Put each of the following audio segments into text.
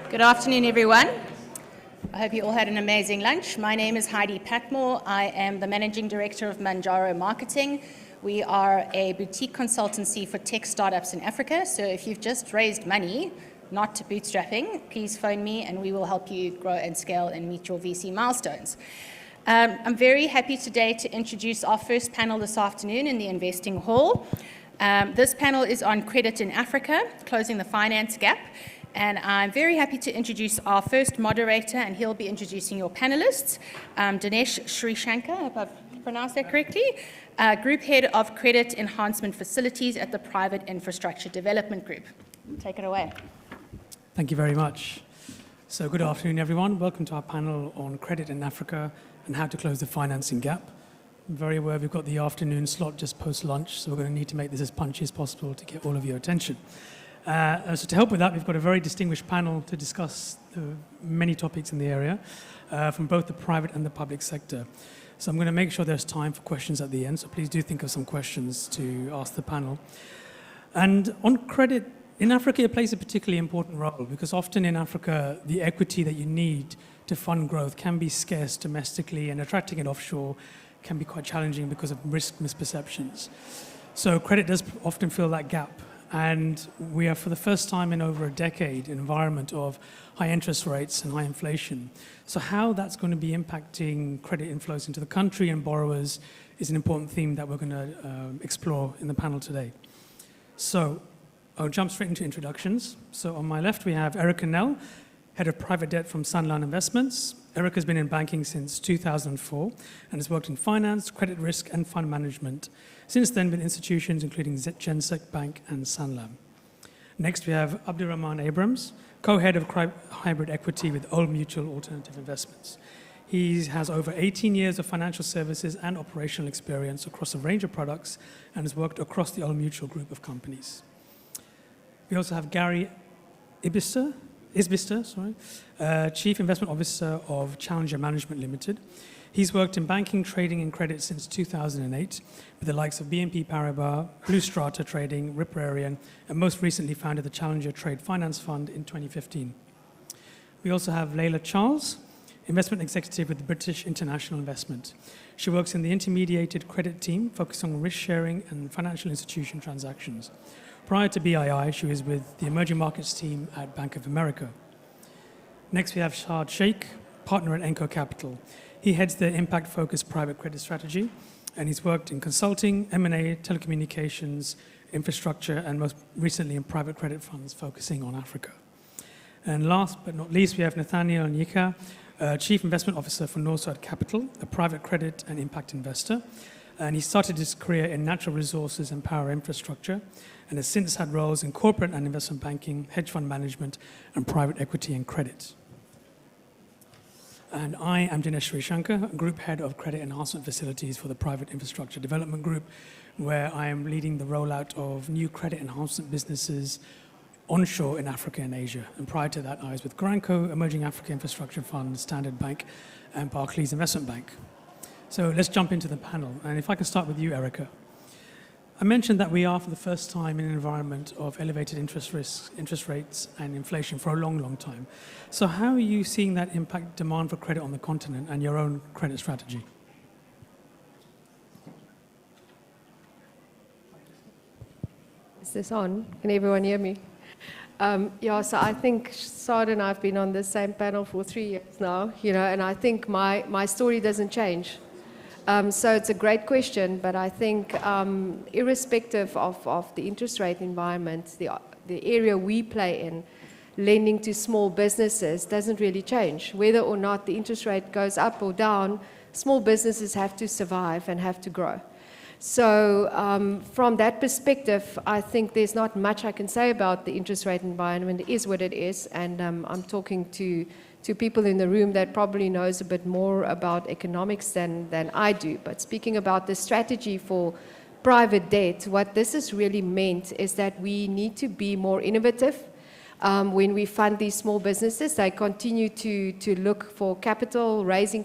Good afternoon, everyone. I hope you all had an amazing lunch. My name is Heidi Patmore. I am the Managing Director of Manjaro Marketing. We are a boutique consultancy for tech startups in Africa. So if you've just raised money, not bootstrapping, please phone me and we will help you grow and scale and meet your VC milestones. I'm very happy today to introduce our first panel this afternoon in the Investing Hall. This panel is on credit in Africa, closing the finance gap. And I'm very happy to introduce our first moderator, and he'll be introducing your panelists. Denesh Srishanker, if I've pronounced that correctly, Group Head of Credit Enhancement Facilities at the Private Infrastructure Development Group. Take it away. Thank you very much. So good afternoon, everyone. Welcome to our panel on credit in Africa and how to close the financing gap. I'm very aware we've got the afternoon slot just post-lunch, so we're going to need to make this as punchy as possible to get all of your attention. So to help with that, we've got a very distinguished panel to discuss many topics in the area from both the private and the public sector. So I'm going to make sure there's time for questions at the end, so please do think of some questions to ask the panel. And on credit, in Africa, it plays a particularly important role because often in Africa, the equity that you need to fund growth can be scarce domestically, and attracting it offshore can be quite challenging because of risk misperceptions. So credit does often fill that gap. And we are, for the first time in over a decade, in an environment of high interest rates and high inflation. So how that's going to be impacting credit inflows into the country and borrowers is an important theme that we're going to explore in the panel today. So I'll jump straight into introductions. So on my left, we have Nell, Head of Private Debt from Sanlam Investments. Erica has been in banking since 2004 and has worked in finance, credit risk, and fund management. Since then, with institutions including Gensec Bank and Sanlam. Next, we have Abdu-Rahman Abrams, co-head of hybrid equity with Old Mutual Alternative Investments. He has over 18 years of financial services and operational experience across a range of products and has worked across the Old Mutual group of companies. We also have Gary Isbister, Chief Investment Officer of Challenger Management Limited. He's worked in banking, trading, and credit since 2008 with the likes of BNP Paribas, Blue Strata Trading, Riparian, and most recently founded the Challenger Trade Finance Fund in 2015. We also have Leyla Charles, Investment Executive with the British International Investment. She works in the intermediated credit team, focused on risk sharing and financial institution transactions. Prior to BII, she was with the emerging markets team at Bank of America. Next, we have Saad, Sheikh, partner at Enko Capital. He heads the impact-focused private credit strategy, and he's worked in consulting, M&A, telecommunications, infrastructure, and most recently in private credit funds focusing on Africa. And last but not least, we have Nathaniel Nyika, Chief Investment Officer for Norsad Capital, a private credit and impact investor. And he started his career in natural resources and power infrastructure, and has since had roles in corporate and investment banking, hedge fund management, and private equity and credit. And I am Denesh Srishanker, Group Head of Credit Enhancement Facilities for the Private Infrastructure Development Group, where I am leading the rollout of new credit enhancement businesses onshore in Africa and Asia. And prior to that, I was with Granco, Emerging Africa Infrastructure Fund, Standard Bank, and Barclays Investment Bank. So let's jump into the panel. And if I can start with you, Erica. I mentioned that we are, for the first time, in an environment of elevated interest rates and inflation for a long, long time. So how are you seeing that impact demand for credit on the continent and your own credit strategy? Is this on? Can everyone hear me? Yeah, so I think Saad and I have been on the same panel for 3 years now, and I think my story doesn't change. So it's a great question, but I think irrespective of the interest rate environment, the area we play in, lending to small businesses, doesn't really change. Whether or not the interest rate goes up or down, small businesses have to survive and have to grow. So from that perspective, I think there's not much I can say about the interest rate environment. It is what it is, and I'm talking to people in the room that probably knows a bit more about economics than I do. But speaking about the strategy for private debt, what this has really meant is that we need to be more innovative. When we fund these small businesses, they continue to look for capital, raising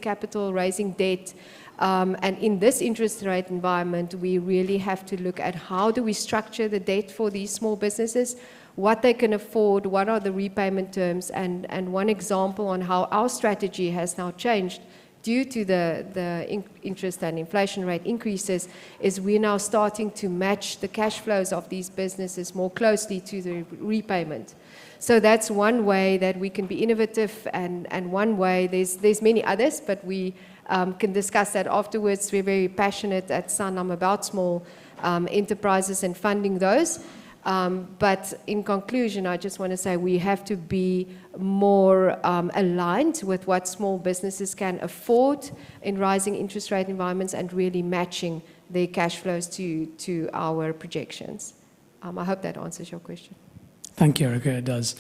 debt, And in this interest rate environment, we really have to look at how do we structure the debt for these small businesses, what they can afford, what are the repayment terms, and one example on how our strategy has now changed due to the interest and inflation rate increases is we're now starting to match the cash flows of these businesses more closely to the repayment. So that's one way that we can be innovative, and one way, there's many others, but we can discuss that afterwards. We're very passionate at Sanlam about small enterprises and funding those. But in conclusion, I just want to say we have to be more aligned with what small businesses can afford in rising interest rate environments and really matching their cash flows to our projections. I hope that answers your question. Thank you, Erica. It does.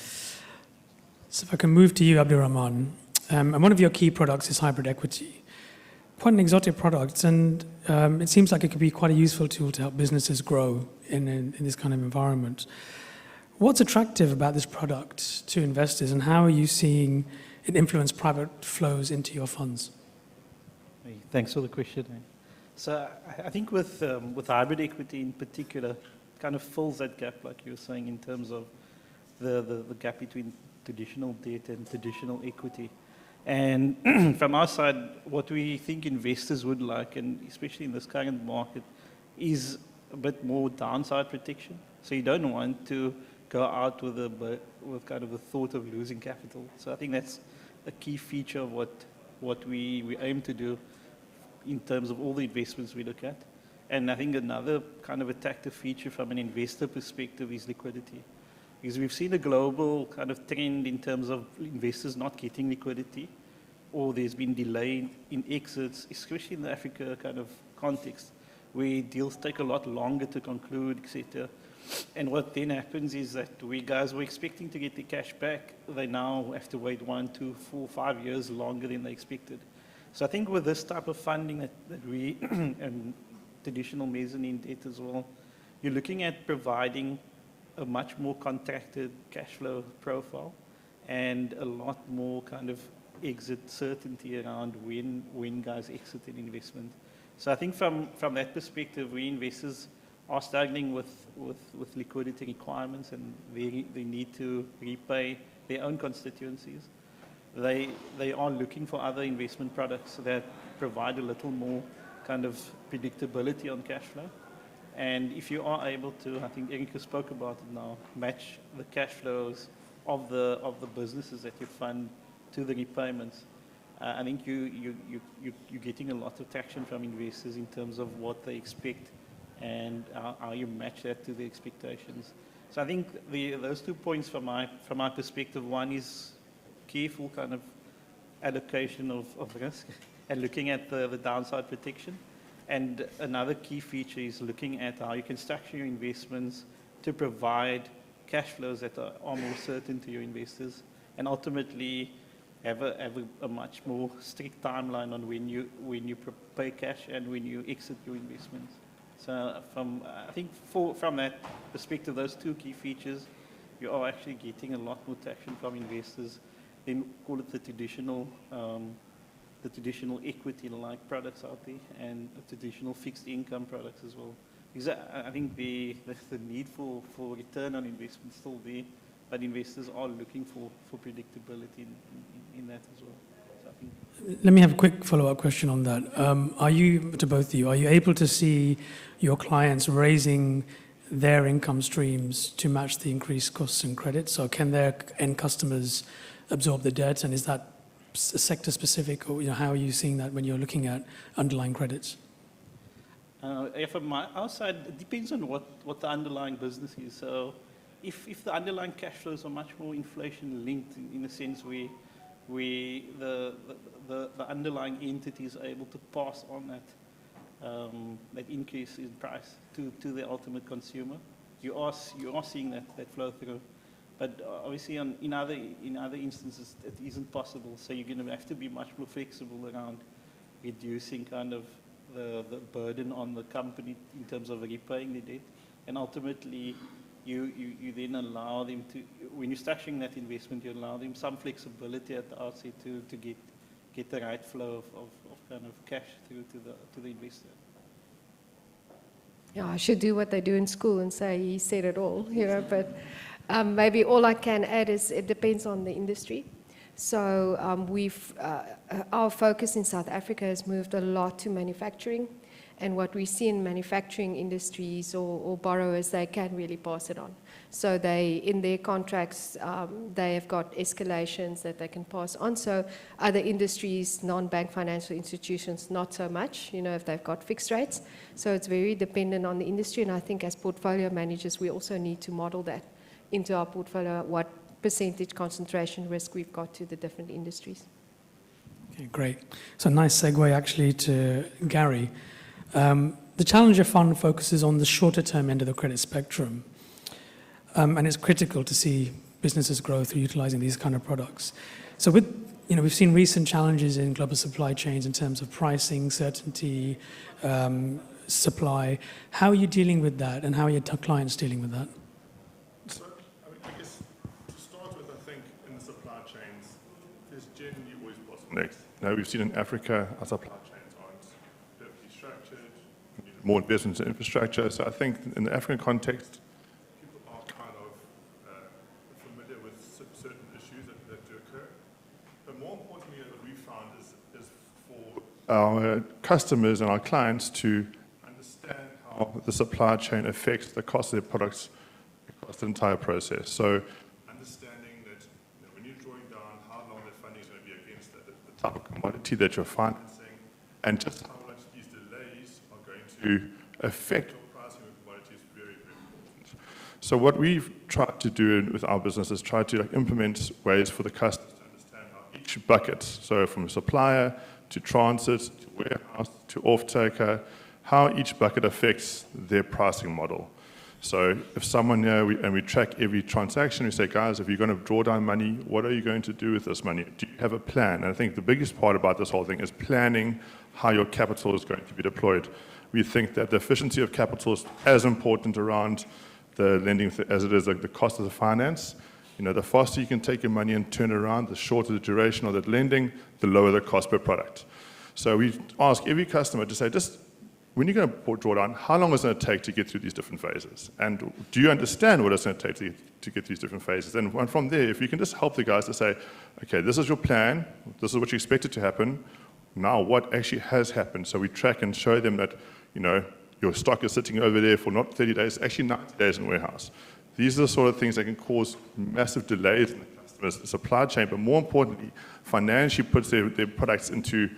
So if I can move to you, Abdu-Rahman. And one of your key products is hybrid equity. Quite an exotic product, and it seems like it could be quite a useful tool to help businesses grow in this kind of environment. What's attractive about this product to investors, and how are you seeing it influence private flows into your funds? Hey, thanks for the question. So I think with hybrid equity in particular, it kind of fills that gap, like you were saying, in terms of the gap between traditional debt and traditional equity. And from our side, what we think investors would like, and especially in this current market, is a bit more downside protection. So you don't want to go out with kind of the thought of losing capital. So I think that's a key feature of what we aim to do in terms of all the investments we look at. And I think another kind of attractive feature from an investor perspective is liquidity. Because we've seen a global kind of trend in terms of investors not getting liquidity, or there's been delay in exits, especially in the Africa kind of context, where deals take a lot longer to conclude, etc. And what then happens is that we guys were expecting to get the cash back. They now have to wait 1, 2, 4, 5 years longer than they expected. So I think with this type of funding that we, and traditional mezzanine debt as well, you're looking at providing a much more contracted cash flow profile and a lot more kind of exit certainty around when guys exit an investment. So I think from that perspective, we investors are struggling with liquidity requirements, and they need to repay their own constituencies. They are looking for other investment products that provide a little more kind of predictability on cash flow. And if you are able to, I think Enko spoke about it now, match the cash flows of the businesses that you fund to the repayments, I think you're getting a lot of traction from investors in terms of what they expect and how you match that to the expectations. So I think those 2 points from my perspective, one is careful kind of allocation of risk and looking at the downside protection. And another key feature is looking at how you can structure your investments to provide cash flows that are more certain to your investors, and ultimately have a much more strict timeline on when you pay cash and when you exit your investments. So I think from that perspective, those 2 key features, you are actually getting a lot more traction from investors than call it the traditional equity-like products out there, and the traditional fixed income products as well. Because I think the need for return on investment is still there, but investors are looking for predictability in that as well. So I think. Let me have a quick follow-up question on that. To both of you, are you able to see your clients raising their income streams to match the increased costs and credits? So can their end customers absorb the debt, and is that sector specific, or how are you seeing that when you're looking at underlying credits? From our side, it depends on what the underlying business is. So if the underlying cash flows are much more inflation linked, in a sense where the underlying entity is able to pass on that increase in price to the ultimate consumer, you are seeing that flow through. But obviously, in other instances, it isn't possible. So you're going to have to be much more flexible around reducing kind of the burden on the company in terms of repaying the debt. And ultimately, you then allow them to, when you're structuring that investment, you allow them some flexibility at the outset to get the right flow of kind of cash through to the investor. Yeah, I should do what they do in school and say he said it all, you know, but maybe all I can add is it depends on the industry. So our focus in South Africa has moved a lot to manufacturing, and what we see in manufacturing industries or borrowers, they can really pass it on. So they, in their contracts, they have got escalations that they can pass on. So other industries, non-bank financial institutions, not so much, you know, if they've got fixed rates. So it's very dependent on the industry, and I think as portfolio managers, we also need to model that into our portfolio, what percentage concentration risk we've got to the different industries. Okay, great. So nice segue actually to Gary. The Challenger Fund focuses on the shorter term end of the credit spectrum. And it's critical to see businesses grow through utilizing these kind of products. So we've seen recent challenges in global supply chains in terms of pricing, certainty, supply. How are you dealing with that, and how are your clients dealing with that? So, I guess to start with, I think in the supply chains, there's generally always bottlenecks. Now, we've seen in Africa, our supply chains aren't perfectly structured, we need more investment in infrastructure. So I think in the African context, people are kind of familiar with certain issues that do occur. But more importantly, what we found is for our customers and our clients to understand how the supply chain affects the cost of their products across the entire process. So understanding that when you're drawing down, how long the funding is going to be against the type of commodity that you're financing, and just how much these delays are going to affect your pricing of commodity is very, very important. So what we've tried to do with our business is try to implement ways for the customers to understand how each bucket, so from supplier to transit to warehouse to off-taker, how each bucket affects their pricing model. So if someone and we track every transaction, we say, guys, if you're going to draw down money, what are you going to do with this money? Do you have a plan? And I think the biggest part about this whole thing is planning how your capital is going to be deployed. We think that the efficiency of capital is as important around the lending as it is like the cost of the finance. You know, the faster you can take your money and turn it around, the shorter the duration of that lending, the lower the cost per product. So we ask every customer to say, just when you're going to draw down, how long is it going to take to get through these different phases? And do you understand what it's going to take to get through these different phases? And from there, if you can just help the guys to say, okay, this is your plan, this is what you expected to happen, now what actually has happened? So we track and show them that, you know, your stock is sitting over there for not 30 days, actually 90 days in warehouse. These are the sort of things that can cause massive delays in the customer's supply chain, but more importantly, financially puts their products into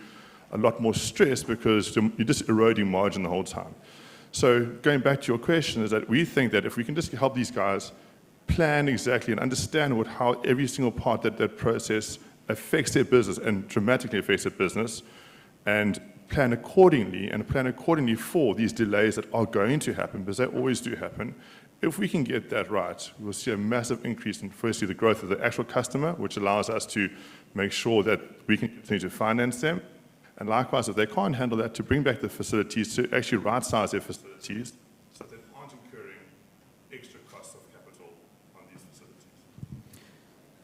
a lot more stress because you're just eroding margin the whole time. So going back to your question is that we think that if we can just help these guys plan exactly and understand how every single part of that process affects their business and dramatically affects their business, and plan accordingly for these delays that are going to happen, because they always do happen. If we can get that right, we'll see a massive increase in, firstly, the growth of the actual customer, which allows us to make sure that we can continue to finance them. And likewise, if they can't handle that, to bring back the facilities, to actually right-size their facilities so that they aren't incurring extra costs of capital on these facilities.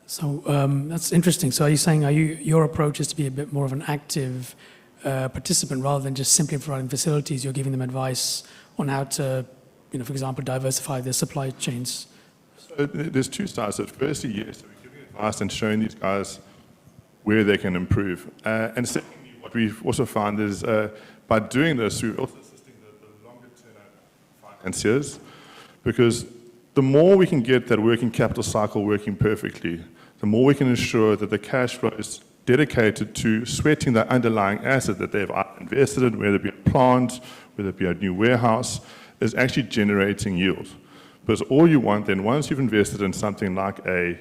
So that's interesting. So are you saying your approach is to be a bit more of an active participant rather than just simply providing facilities? You're giving them advice on how to, you know, for example, diversify their supply chains? So there's two sides. So firstly, yes, we're giving advice and showing these guys where they can improve. And secondly, what we've also found is by doing this, we're also assisting the longer-term financiers, because the more we can get that working capital cycle working perfectly, the more we can ensure that the cash flow is dedicated to sweating the underlying asset that they've invested in, whether it be a plant, whether it be a new warehouse, is actually generating yield. Because all you want then, once you've invested in something like a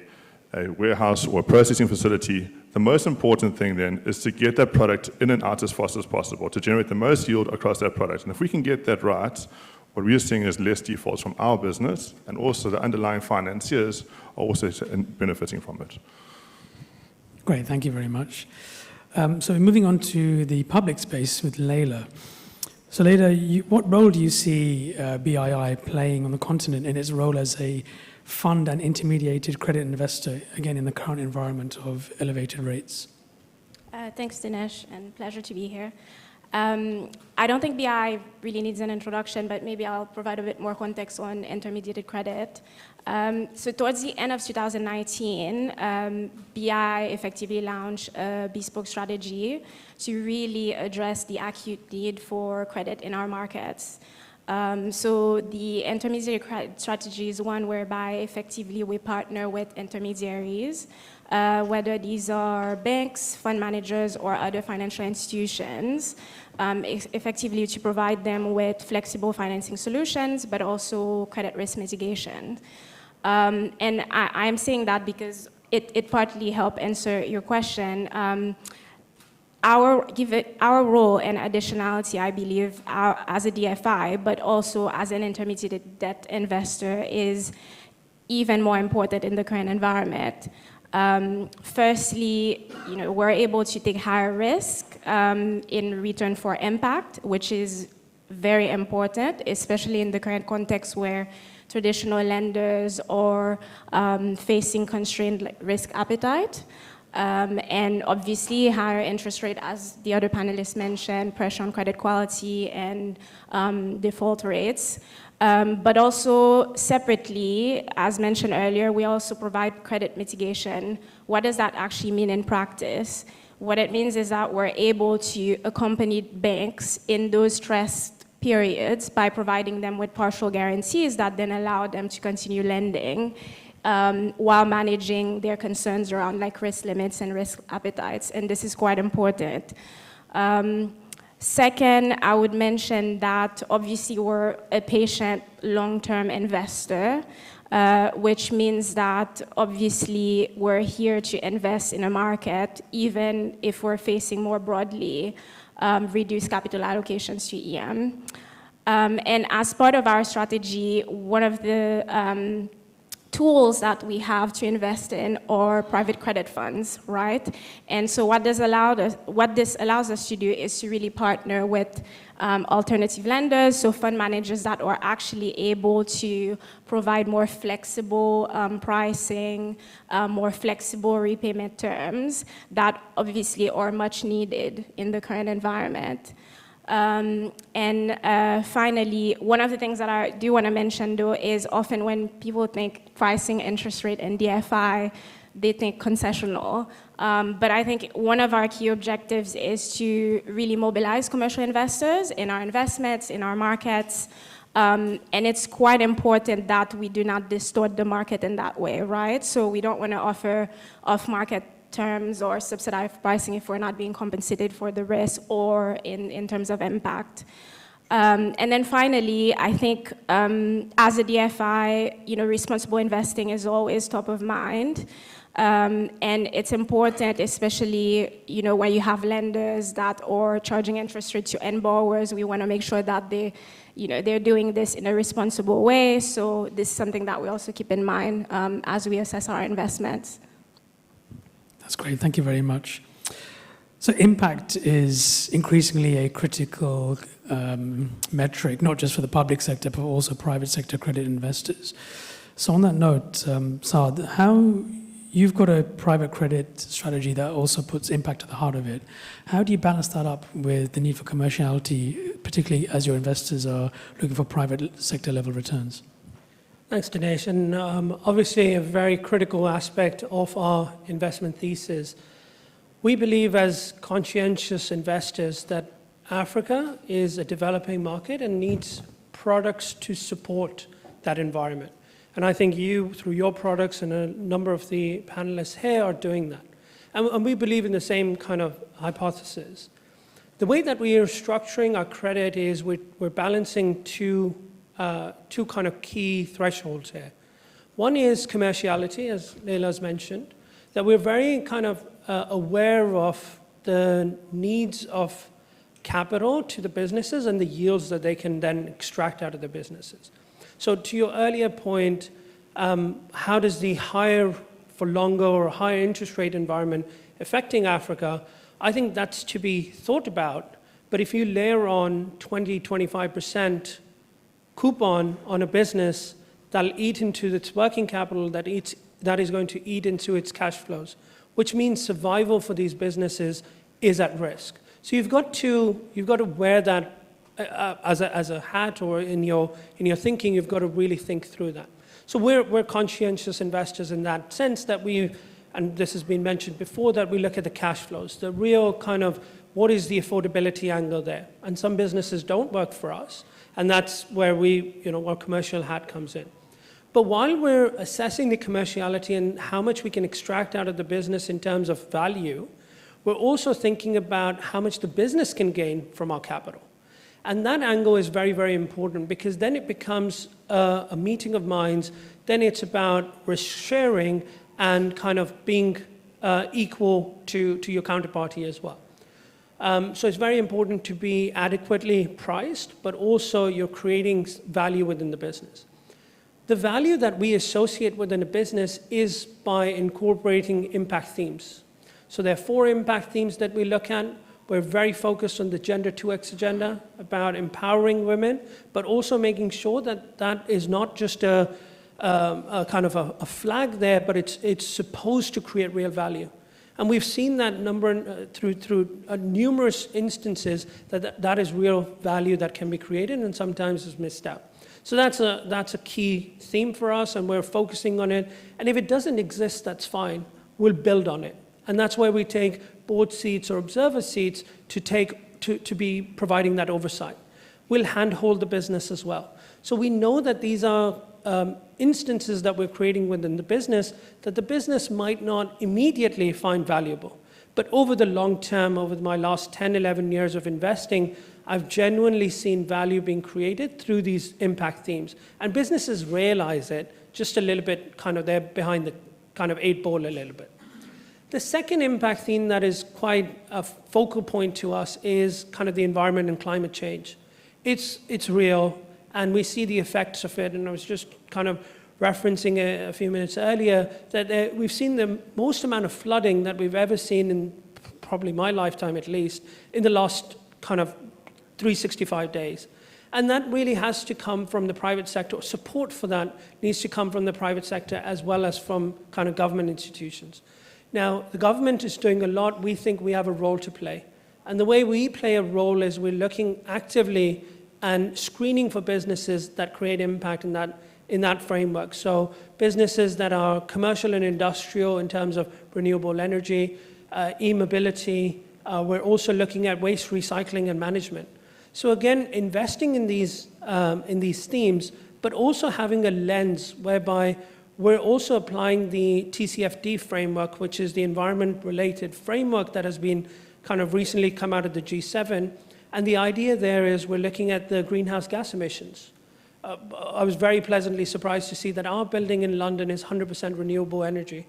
warehouse or a processing facility, the most important thing then is to get that product in and out as fast as possible to generate the most yield across that product. And if we can get that right, what we are seeing is less defaults from our business, and also the underlying financiers are also benefiting from it. Great, thank you very much. So moving on to the public space with Leyla. So Leyla, what role do you see BII playing on the continent in its role as a fund and intermediated credit investor, again, in the current environment of elevated rates? Thanks, Denesh, and pleasure to be here. I don't think BI really needs an introduction, but maybe I'll provide a bit more context on intermediated credit. So towards the end of 2019, BI effectively launched a bespoke strategy to really address the acute need for credit in our markets. So the intermediary credit strategy is one whereby effectively we partner with intermediaries, whether these are banks, fund managers, or other financial institutions, effectively to provide them with flexible financing solutions, but also credit risk mitigation. And I'm saying that because it partly helps answer your question. Our role and additionality, I believe, as a DFI, but also as an intermediate debt investor, is even more important in the current environment. Firstly, we're able to take higher risk in return for impact, which is very important, especially in the current context where traditional lenders are facing constrained risk appetite. And obviously, higher interest rate, as the other panelists mentioned, pressure on credit quality and default rates. But also separately, as mentioned earlier, we also provide credit mitigation. What does that actually mean in practice? What it means is that we're able to accompany banks in those stressed periods by providing them with partial guarantees that then allow them to continue lending while managing their concerns around like risk limits and risk appetites, and this is quite important. Second, I would mention that obviously we're a patient long-term investor, which means that obviously we're here to invest in a market even if we're facing more broadly reduced capital allocations to EM. And as part of our strategy, one of the tools that we have to invest in are private credit funds, right? And so what this allows us to do is to really partner with alternative lenders, so fund managers that are actually able to provide more flexible pricing, more flexible repayment terms that obviously are much needed in the current environment. Finally, one of the things that I do want to mention, though, is often when people think pricing, interest rate, and DFI, they think concessional. But I think one of our key objectives is to really mobilize commercial investors in our investments, in our markets. And it's quite important that we do not distort the market in that way, right? So we don't want to offer off-market terms or subsidized pricing if we're not being compensated for the risk or in terms of impact. And then finally, I think as a DFI, responsible investing is always top of mind. And it's important, especially, where you have lenders that are charging interest rates to end borrowers. We want to make sure that they're doing this in a responsible way. So this is something that we also keep in mind as we assess our investments. That's great. Thank you very much. So impact is increasingly a critical metric, not just for the public sector, but also private sector credit investors. So on that note, Saad, how you've got a private credit strategy that also puts impact at the heart of it. How do you balance that up with the need for commerciality, particularly as your investors are looking for private sector level returns? Thanks, Denesh. And obviously a very critical aspect of our investment thesis. We believe as conscientious investors that Africa is a developing market and needs products to support that environment. And I think you, through your products and a number of the panelists here, are doing that. And we believe in the same kind of hypothesis. The way that we are structuring our credit is we're balancing two kind of key thresholds here. One is commerciality, as Leyla's mentioned, that we're very kind of aware of the needs of capital to the businesses and the yields that they can then extract out of the businesses. So to your earlier point, how does the higher for longer or higher interest rate environment affecting Africa? I think that's to be thought about. But if you layer on 20-25% coupon on a business that'll eat into its working capital, that is going to eat into its cash flows, which means survival for these businesses is at risk. So you've got to wear that as a hat, or in your thinking, you've got to really think through that. So we're conscientious investors in that sense that and this has been mentioned before, that we look at the cash flows, the real kind of what is the affordability angle there. And some businesses don't work for us, and that's where our commercial hat comes in. But while we're assessing the commerciality and how much we can extract out of the business in terms of value, we're also thinking about how much the business can gain from our capital. And that angle is very, very important, because then it becomes a meeting of minds. Then it's about risk sharing and kind of being equal to your counterparty as well. So it's very important to be adequately priced, but also you're creating value within the business. The value that we associate within a business is by incorporating impact themes. So there are 4 impact themes that we look at. We're very focused on the Gender 2X agenda, about empowering women, but also making sure that that is not just a kind of a flag there, but it's supposed to create real value. And we've seen that number through numerous instances that is real value that can be created and sometimes is missed out. So that's a key theme for us, and we're focusing on it. And if it doesn't exist, that's fine. We'll build on it. And that's why we take board seats or observer seats to be providing that oversight. We'll handhold the business as well. So we know that these are instances that we're creating within the business that the business might not immediately find valuable. But over the long term, over my last 10, 11 years of investing, I've genuinely seen value being created through these impact themes. And businesses realize it just a little bit, kind of they're behind the kind of 8 ball a little bit. The second impact theme that is quite a focal point to us is kind of the environment and climate change. It's real, and we see the effects of it. And I was just kind of referencing a few minutes earlier that we've seen the most amount of flooding that we've ever seen in probably my lifetime at least in the last kind of 365 days. And that really has to come from the private sector. Support for that needs to come from the private sector as well as from kind of government institutions. Now, the government is doing a lot. We think we have a role to play. And the way we play a role is we're looking actively and screening for businesses that create impact in that framework. So businesses that are commercial and industrial in terms of renewable energy, e-mobility. We're also looking at waste recycling and management. So again, investing in these themes, but also having a lens whereby we're also applying the TCFD framework, which is the environment-related framework that has been kind of recently come out of the G7. And the idea there is we're looking at the greenhouse gas emissions. I was very pleasantly surprised to see that our building in London is 100% renewable energy.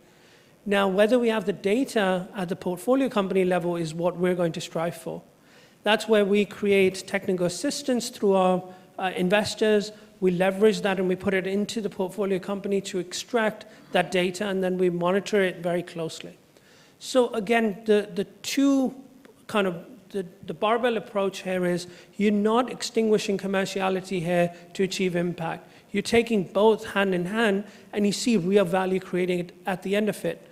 Now, whether we have the data at the portfolio company level is what we're going to strive for. That's where we create technical assistance through our investors. We leverage that and we put it into the portfolio company to extract that data, and then we monitor it very closely. So again, the two kind of the barbell approach here is you're not extinguishing commerciality here to achieve impact. You're taking both hand in hand, and you see real value created at the end of it.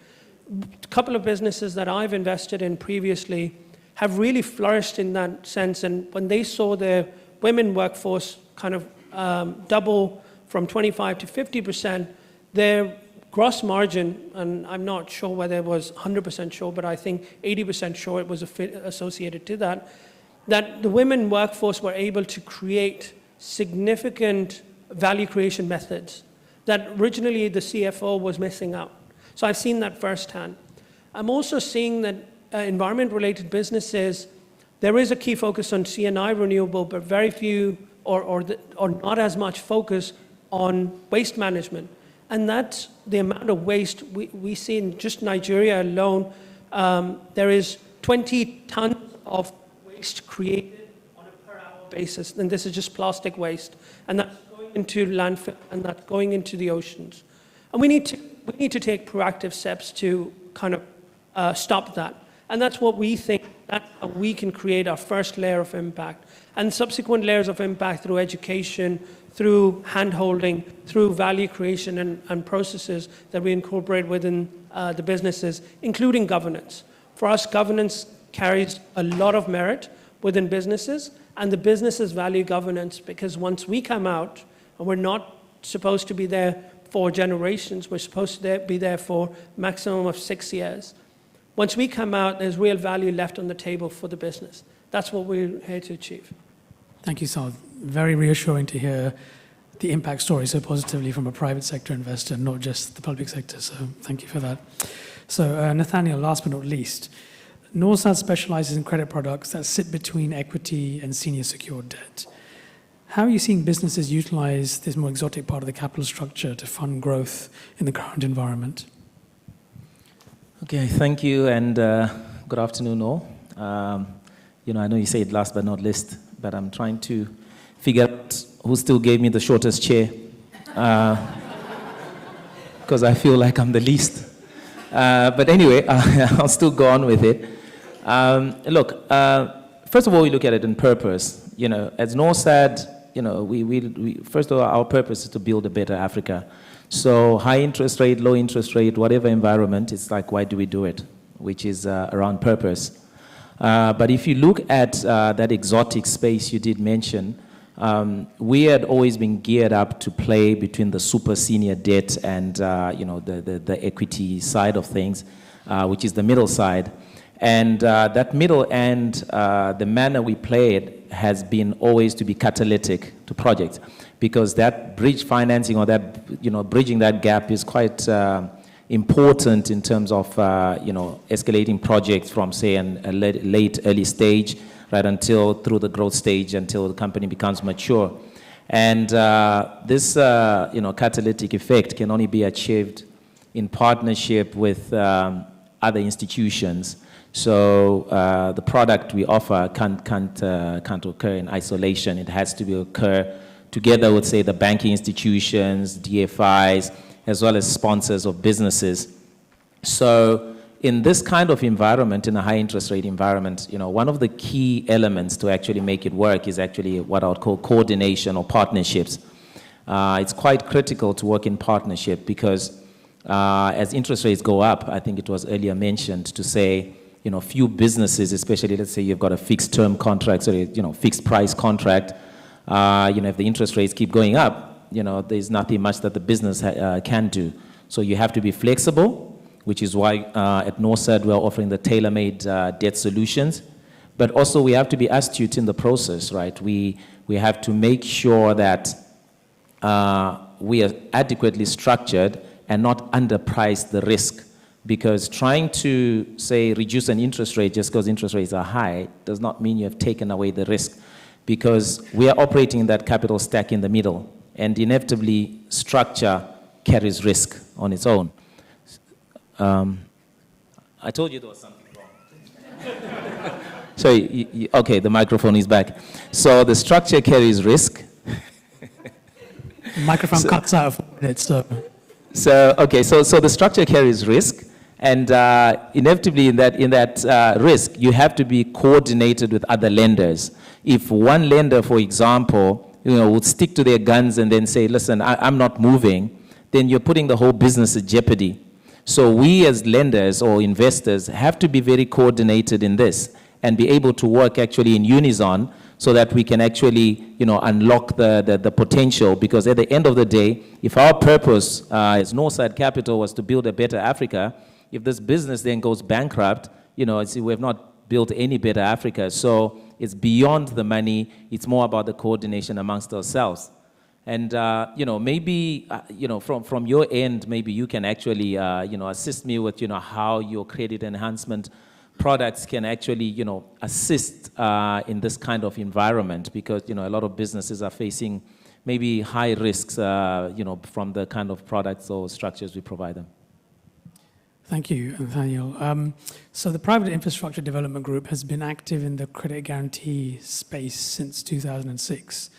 A couple of businesses that I've invested in previously have really flourished in that sense, and when they saw their women workforce kind of double from 25 to 50%, their gross margin, and I'm not sure whether it was 100% sure, but I think 80% sure it was associated to that the women workforce were able to create significant value creation methods that originally the CFO was missing out. So I've seen that firsthand. I'm also seeing that environment-related businesses, there is a key focus on C&I renewable, but very few or not as much focus on waste management. And that's the amount of waste we see in just Nigeria alone. There is 20 tons of waste created on a per hour basis, and this is just plastic waste. And that's going into landfill, and that's going into the oceans. And we need to take proactive steps to kind of stop that. And that's what we think, that's how we can create our first layer of impact. And subsequent layers of impact through education, through hand-holding, through value creation and processes that we incorporate within the businesses, including governance. For us, governance carries a lot of merit within businesses, and the businesses value governance, because once we come out, and we're not supposed to be there for generations, we're supposed to be there for maximum of 6 years. Once we come out, there's real value left on the table for the business. That's what we're here to achieve. Thank you, Saad. Very reassuring to hear the impact story so positively from a private sector investor, not just the public sector. So thank you for that. So Nathaniel, last but not least, Norsad specializes in credit products that sit between equity and senior secured debt. How are you seeing businesses utilize this more exotic part of the capital structure to fund growth in the current environment? Okay, thank you, and good afternoon all. I know you said last but not least, but I'm trying to figure out who still gave me the shortest chair, because I feel like I'm the least. But anyway, I'll still go on with it. Look, first of all, we look at it in purpose. As Norsad, we first of all, our purpose is to build a better Africa. So high interest rate, low interest rate, whatever environment, it's like, why do we do it? Which is around purpose. But if you look at that exotic space you did mention, we had always been geared up to play between the super senior debt and the equity side of things, which is the middle side. And that middle end, the manner we play it has been always to be catalytic to projects, because that bridge financing or that, bridging that gap is quite important in terms of, escalating projects from, say, a late, early stage, right, until through the growth stage, until the company becomes mature. And this, catalytic effect can only be achieved in partnership with other institutions. So the product we offer can't occur in isolation. It has to occur together with, say, the banking institutions, DFIs, as well as sponsors of businesses. So in this kind of environment, in a high interest rate environment, one of the key elements to actually make it work is actually what I would call coordination or partnerships. It's quite critical to work in partnership because as interest rates go up, I think it was earlier mentioned to say, few businesses, especially let's say you've got a fixed term contract, so fixed price contract, if the interest rates keep going up, there's nothing much that the business can do. So you have to be flexible, which is why at Norsad we're offering the tailor-made debt solutions. But also we have to be astute in the process, right? We have to make sure that we are adequately structured and not underprice the risk. Because trying to, say, reduce an interest rate just because interest rates are high does not mean you have taken away the risk. Because we are operating in that capital stack in the middle. And inevitably, structure carries risk on its own. I told you there was something wrong. So, okay, the microphone is back. So the structure carries risk. The microphone cuts out for a minute, so the structure carries risk. And inevitably, in that risk, you have to be coordinated with other lenders. If one lender, for example, would stick to their guns and then say, listen, I'm not moving, then you're putting the whole business at jeopardy. So we as lenders or investors have to be very coordinated in this and be able to work actually in unison so that we can actually, unlock the potential. Because at the end of the day, if our purpose as Norsad Capital was to build a better Africa, if this business then goes bankrupt, we have not built any better Africa. So it's beyond the money. It's more about the coordination amongst ourselves. And, maybe, from your end, maybe you can actually, assist me with, how your credit enhancement products can actually, assist in this kind of environment. Because, a lot of businesses are facing maybe high risks, from the kind of products or structures we provide them. Thank you, Nathaniel. So the Private Infrastructure Development Group has been active in the credit guarantee space since 2006.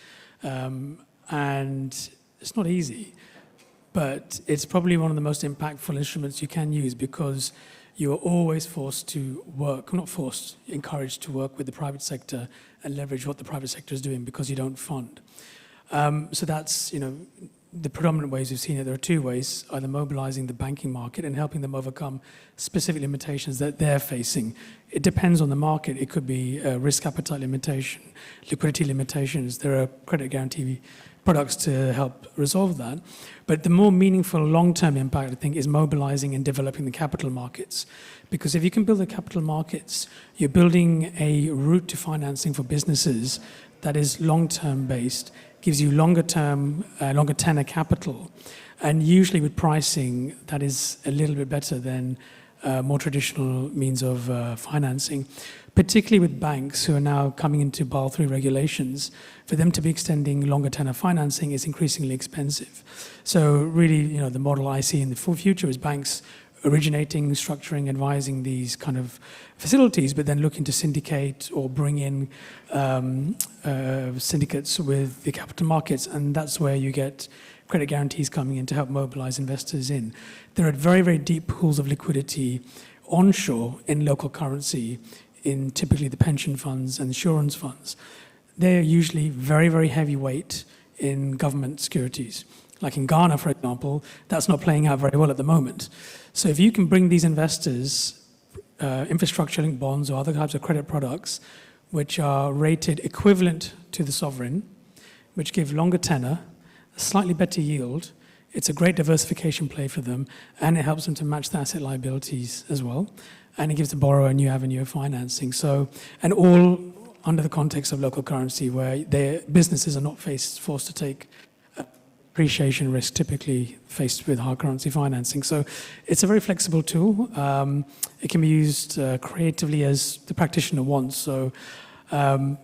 And it's not easy, but it's probably one of the most impactful instruments you can use because you are always forced to work, not forced, encouraged to work with the private sector and leverage what the private sector is doing because you don't fund. So that's, the predominant ways we've seen it, there are two ways, either mobilizing the banking market and helping them overcome specific limitations that they're facing. It depends on the market. It could be risk appetite limitation, liquidity limitations. There are credit guarantee products to help resolve that. But the more meaningful long-term impact, I think, is mobilizing and developing the capital markets. Because if you can build the capital markets, you're building a route to financing for businesses that is long-term based, gives you longer tenor capital, and usually with pricing that is a little bit better than more traditional means of financing, particularly with banks who are now coming into Basel III regulations. For them to be extending longer tenor financing is increasingly expensive. So really, the model I see in the future is banks originating, structuring, advising these kind of facilities, but then looking to syndicate or bring in syndicates with the capital markets, and that's where you get credit guarantees coming in to help mobilize investors in. There are very, very deep pools of liquidity onshore in local currency, in typically the pension funds and insurance funds. They're usually very, very heavyweight in government securities. Like in Ghana, for example, that's not playing out very well at the moment. So if you can bring these investors infrastructure-linked bonds or other types of credit products which are rated equivalent to the sovereign, which give longer tenor, a slightly better yield, it's a great diversification play for them, and it helps them to match the asset liabilities as well, and it gives the borrower a new avenue of financing. So, and all under the context of local currency, where their businesses are not forced to take appreciation risk typically faced with hard currency financing. So it's a very flexible tool. It can be used creatively as the practitioner wants. So I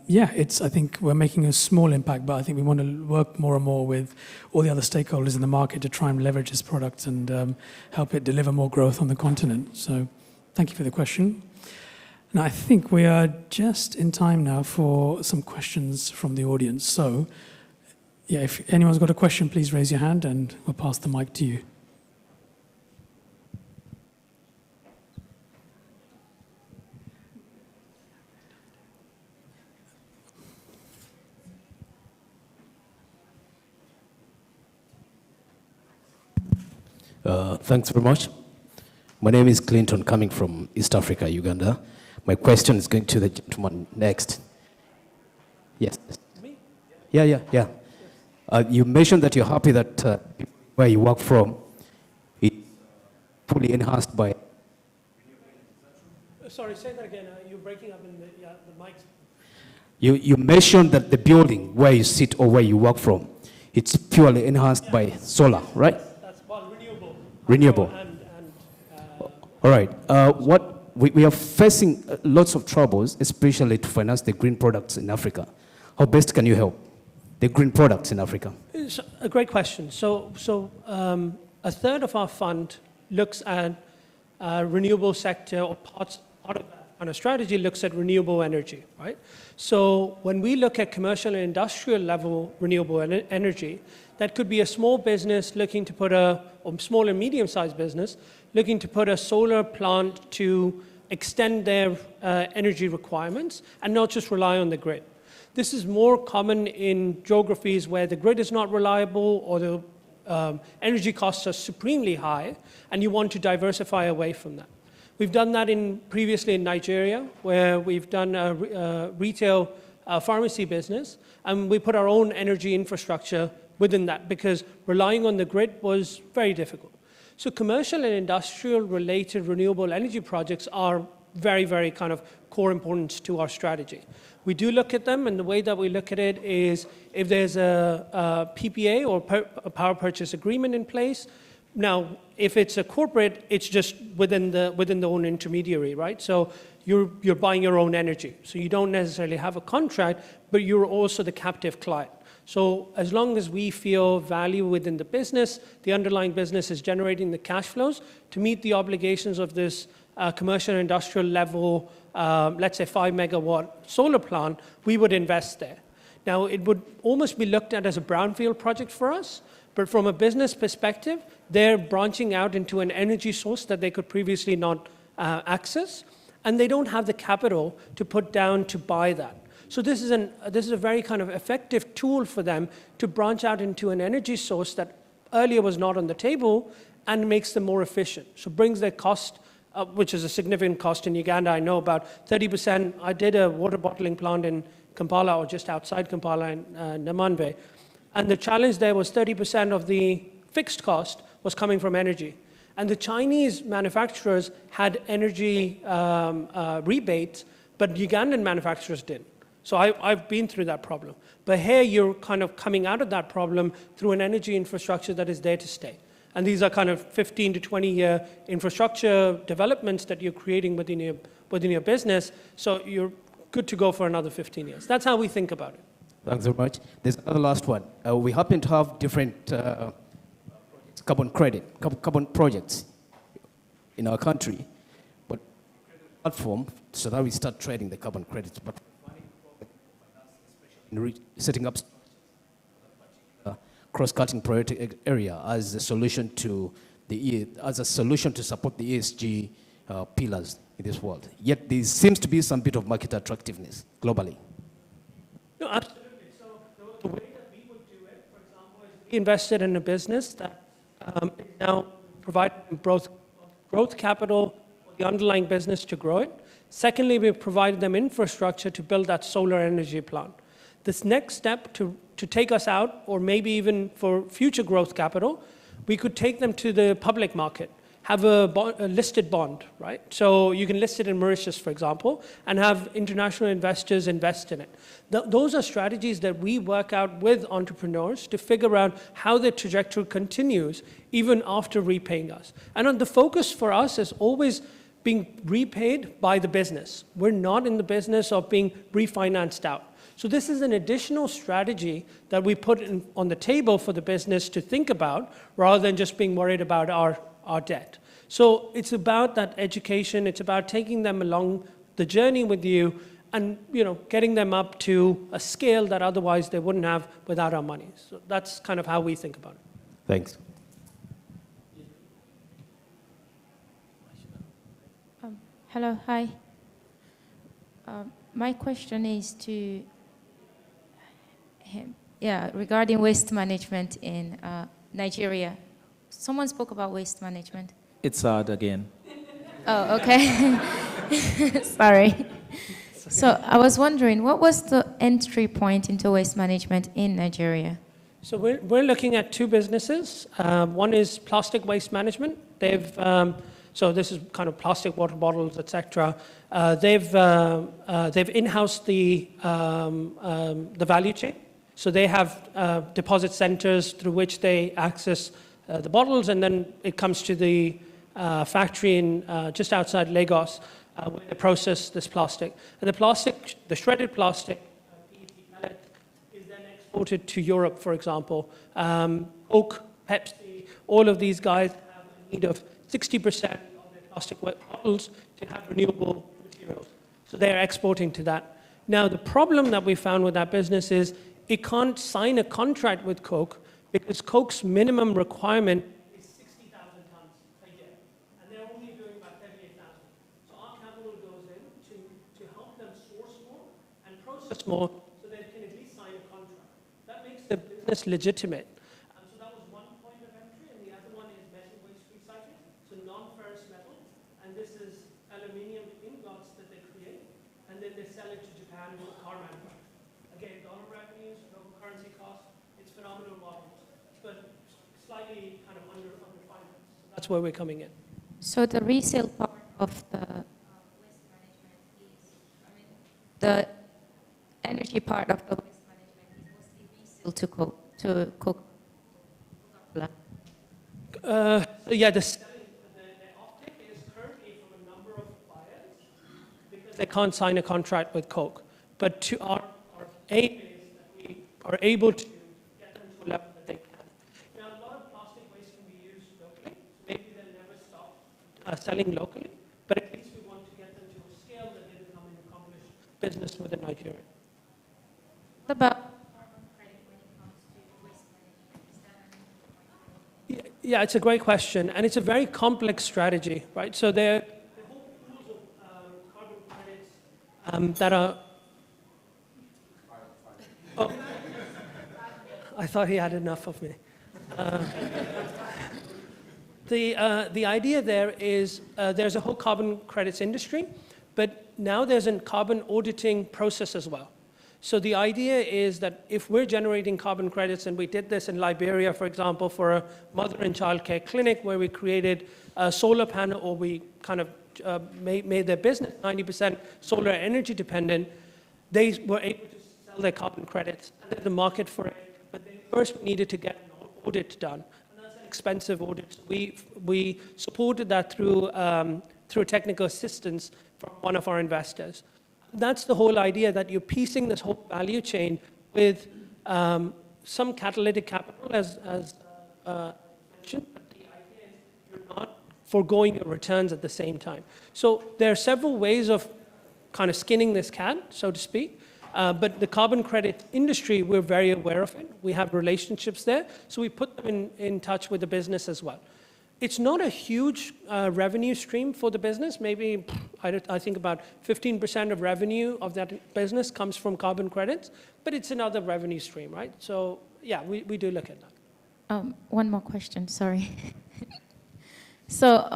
think we're making a small impact, but I think we want to work more and more with all the other stakeholders in the market to try and leverage this product and help it deliver more growth on the continent. So thank you for the question. Now, I think we are just in time now for some questions from the audience. So yeah, if anyone's got a question, please raise your hand and we'll pass the mic to you. Thanks very much. My name is Clinton, coming from East Africa, Uganda. My question is going to the gentleman next. Yes. Me? Yeah. You mentioned that you're happy that where you work from is fully enhanced by... Sorry, say that again. You're breaking up in the mic. You mentioned that the building where you sit or where you work from, it's purely enhanced by solar, right? That's renewable. Renewable. All right. We are facing lots of troubles, especially to finance the green products in Africa. How best can you help the green products in Africa? It's a great question. So a third of our fund looks at renewable sector, or part of that kind of strategy looks at renewable energy, right? So when we look at commercial and industrial level renewable energy, that could be a small business looking to put or small and medium-sized business looking to put a solar plant to extend their energy requirements and not just rely on the grid. This is more common in geographies where the grid is not reliable or the energy costs are supremely high, and you want to diversify away from that. We've done that previously in Nigeria, where we've done a retail pharmacy business, and we put our own energy infrastructure within that because relying on the grid was very difficult. So commercial and industrial related renewable energy projects are very, very kind of core importance to our strategy. We do look at them, and the way that we look at it is if there's a PPA or a power purchase agreement in place. Now, if it's a corporate, it's just within the own intermediary, right? So you're buying your own energy. So you don't necessarily have a contract, but you're also the captive client. So as long as we feel value within the business, the underlying business is generating the cash flows to meet the obligations of this commercial and industrial level, let's say 5 megawatt solar plant, we would invest there. Now, it would almost be looked at as a brownfield project for us, but from a business perspective, they're branching out into an energy source that they could previously not access, and they don't have the capital to put down to buy that. So this is a very kind of effective tool for them to branch out into an energy source that earlier was not on the table, and makes them more efficient. So brings their cost, which is a significant cost in Uganda, I know about 30%. I did a water bottling plant in Kampala, or just outside Kampala in Namangwe. And the challenge there was 30% of the fixed cost was coming from energy. And the Chinese manufacturers had energy rebates, but Ugandan manufacturers didn't. So I've been through that problem. But here you're kind of coming out of that problem through an energy infrastructure that is there to stay. And these are kind of 15 to 20-year infrastructure developments that you're creating within your business. So you're good to go for another 15 years. That's how we think about it. Thanks very much. There's another last one. We happen to have different carbon projects in our country, but platform so that we start trading the carbon credits. But setting up cross-cutting priority area as a solution to support the ESG pillars in this world. Yet there seems to be some bit of market attractiveness globally. No, absolutely. So the way that we would do it, for example, is we invested in a business that is now providing growth capital for the underlying business to grow it. Secondly, we provided them infrastructure to build that solar energy plant. This next step to take us out, or maybe even for future growth capital, we could take them to the public market, have a listed bond, right? So you can list it in Mauritius, for example, and have international investors invest in it. Those are strategies that we work out with entrepreneurs to figure out how their trajectory continues even after repaying us. And the focus for us is always being repaid by the business. We're not in the business of being refinanced out. So this is an additional strategy that we put on the table for the business to think about, rather than just being worried about our debt. So it's about that education. It's about taking them along the journey with you, and getting them up to a scale that otherwise they wouldn't have without our money. So that's kind of how we think about it. Thanks. Hello, hi. My question is to him. Yeah, regarding waste management in Nigeria. Someone spoke about waste management. It's Saad again. Oh, okay. Sorry. So I was wondering, what was the entry point into waste management in Nigeria? So we're looking at two businesses. One is plastic waste management. So this is kind of plastic water bottles, etc. They've in-housed the value chain. So they have deposit centers through which they access the bottles, and then it comes to the factory in just outside Lagos, where they process this plastic. And the shredded plastic, PET pellet, is then exported to Europe, for example. Coke, Pepsi, all of these guys have a need of 60% of their plastic bottles to have renewable materials. So they're exporting to that. Now, the problem that we found with that business is it can't sign a contract with Coke, because Coke's minimum requirement is 60,000 tons a year, and they're only doing about 38,000. So our capital goes in to help them source more and process more, so they can at least sign a contract. That makes the business legitimate. So that was one point of entry, and the other one is metal waste recycling, so non-ferrous metal, and this is aluminium ingots that they create, and then they sell it to Japan with car manufacturers. Again, dollar revenues, local currency costs, it's phenomenal models, but slightly kind of under-financed. So that's where we're coming in. So the resale part of the waste management is, the energy part of the waste management is mostly resale to Coca-Cola. Yeah, the offtake is currently from a number of buyers, because they can't sign a contract with Coke. But to our aim is that we are able to get them to a level that they can. Now, a lot of plastic waste can be used locally, so maybe they'll never stop selling locally, but at least we want to get them to a scale that they become an accomplished business within Nigeria. What about carbon credit when it comes to waste management? Is that an Yeah, it's a great question, and it's a very complex strategy, right? So there are whole pools of carbon credits that are. Oh, I thought he had enough of me. The idea there is there's a whole carbon credits industry, but now there's a carbon auditing process as well. So the idea is that if we're generating carbon credits, and we did this in Liberia, for example, for a mother and child care clinic where we created a solar panel, or we kind of made their business 90% solar energy dependent, they were able to sell their carbon credits and there's a market for it. But they first needed to get an audit done. And that's an expensive audit. So we supported that through technical assistance from one of our investors. That's the whole idea, that you're piecing this whole value chain with some catalytic capital, as mentioned, but the idea is you're not foregoing your returns at the same time. So there are several ways of kind of skinning this cat, so to speak. But the carbon credit industry, we're very aware of it. We have relationships there, so we put them in touch with the business as well. It's not a huge revenue stream for the business. Maybe, I think about 15% of revenue of that business comes from carbon credits, but it's another revenue stream, right? So yeah, we do look at that. One more question, sorry. So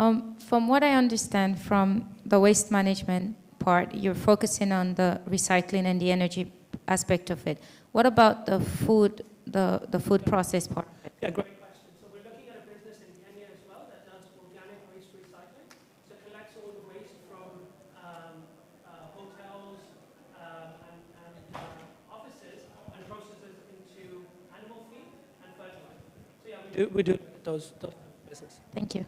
from what I understand from the waste management part, you're focusing on the recycling and the energy aspect of it. What about the food, the food process part of it? Yeah, great. We do those business. Thank you.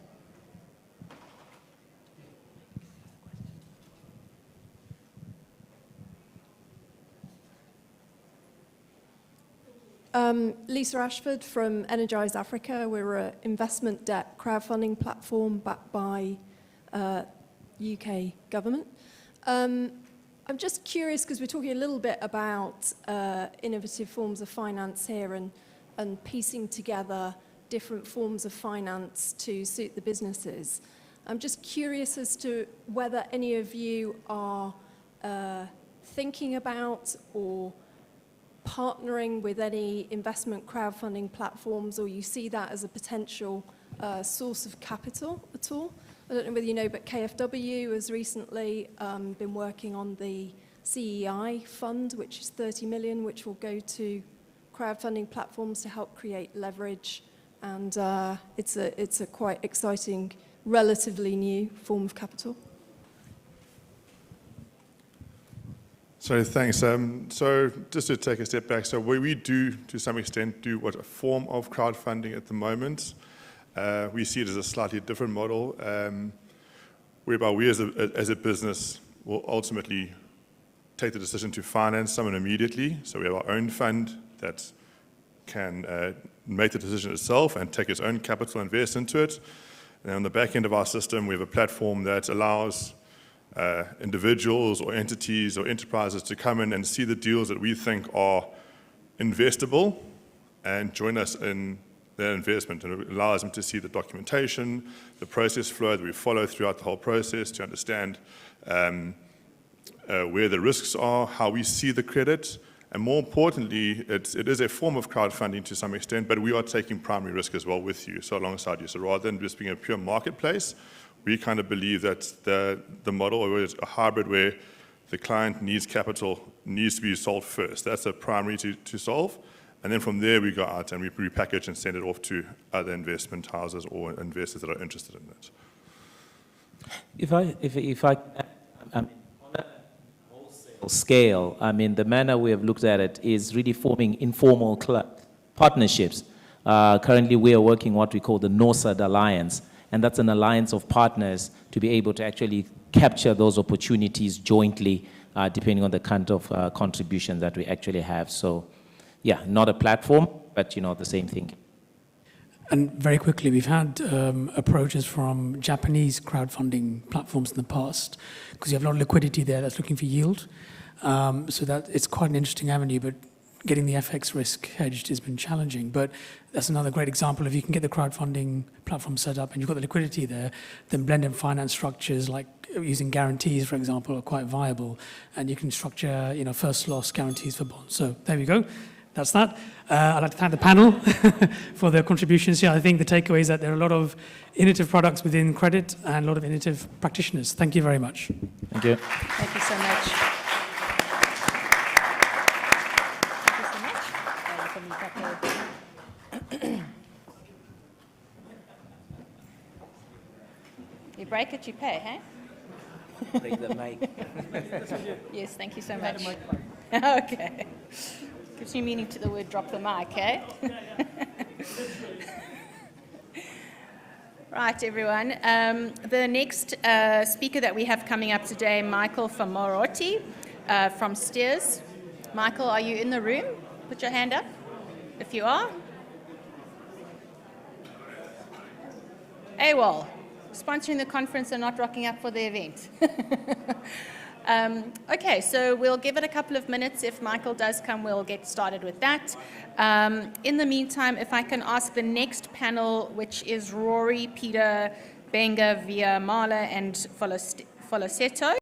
Lisa Ashford from Energize Africa. We're an investment debt crowdfunding platform backed by UK government. I'm just curious, because we're talking a little bit about innovative forms of finance here and piecing together different forms of finance to suit the businesses. I'm just curious as to whether any of you are thinking about or partnering with any investment crowdfunding platforms, or you see that as a potential source of capital at all. I don't know whether you know, but KfW has recently been working on the CEI fund, which is 30 million, which will go to crowdfunding platforms to help create leverage. And it's a quite exciting, relatively new form of capital. So thanks. So just to take a step back, so we do, to some extent, do what a form of crowdfunding at the moment. We see it as a slightly different model, whereby we as a business will ultimately take the decision to finance someone immediately. So we have our own fund that can make the decision itself and take its own capital, invest into it. And on the back end of our system, we have a platform that allows individuals or entities or enterprises to come in and see the deals that we think are investable and join us in their investment. And it allows them to see the documentation, the process flow that we follow throughout the whole process to understand where the risks are, how we see the credit. And more importantly, it is a form of crowdfunding to some extent, but we are taking primary risk as well with you, so alongside you. So rather than just being a pure marketplace, we kind of believe that the model is a hybrid where the client needs capital, needs to be solved first. That's a primary to solve. And then from there, we go out and we repackage and send it off to other investment houses or investors that are interested in it. If I on a wholesale scale, I mean, the manner we have looked at it is really forming informal partnerships. Currently, we are working what we call the Norsad Alliance, and that's an alliance of partners to be able to actually capture those opportunities jointly, depending on the kind of contribution that we actually have. So, yeah, not a platform, but the same thing. And very quickly, we've had approaches from Japanese crowdfunding platforms in the past, because you have a lot of liquidity there that's looking for yield. So that it's quite an interesting avenue, but getting the FX risk hedged has been challenging. But that's another great example. If you can get the crowdfunding platform set up and you've got the liquidity there, then blended finance structures like using guarantees, for example, are quite viable. And you can structure, first loss guarantees for bonds. So there we go. that's that. I'd like to thank the panel for their contributions here. I think the takeaway is that there are a lot of innovative products within credit and a lot of innovative practitioners. Thank you very much. Thank you. Thank you so much. You break it, you pay, hey? Take the mic. Yes, thank you so much. Okay. Gives new meaning to the word drop the mic, eh? Right, everyone. The next speaker that we have coming up today, Michael Famoroti from Steers. Michael, are you in the room? Put your hand up if you are. AWOL, sponsoring the conference and not rocking up for the event. Okay, so we'll give it a couple of minutes. If Michael does come, we'll get started with that. In the meantime, if I can ask the next panel, which is Rory, Peter, Benga, Via, Marla, and Folosetto.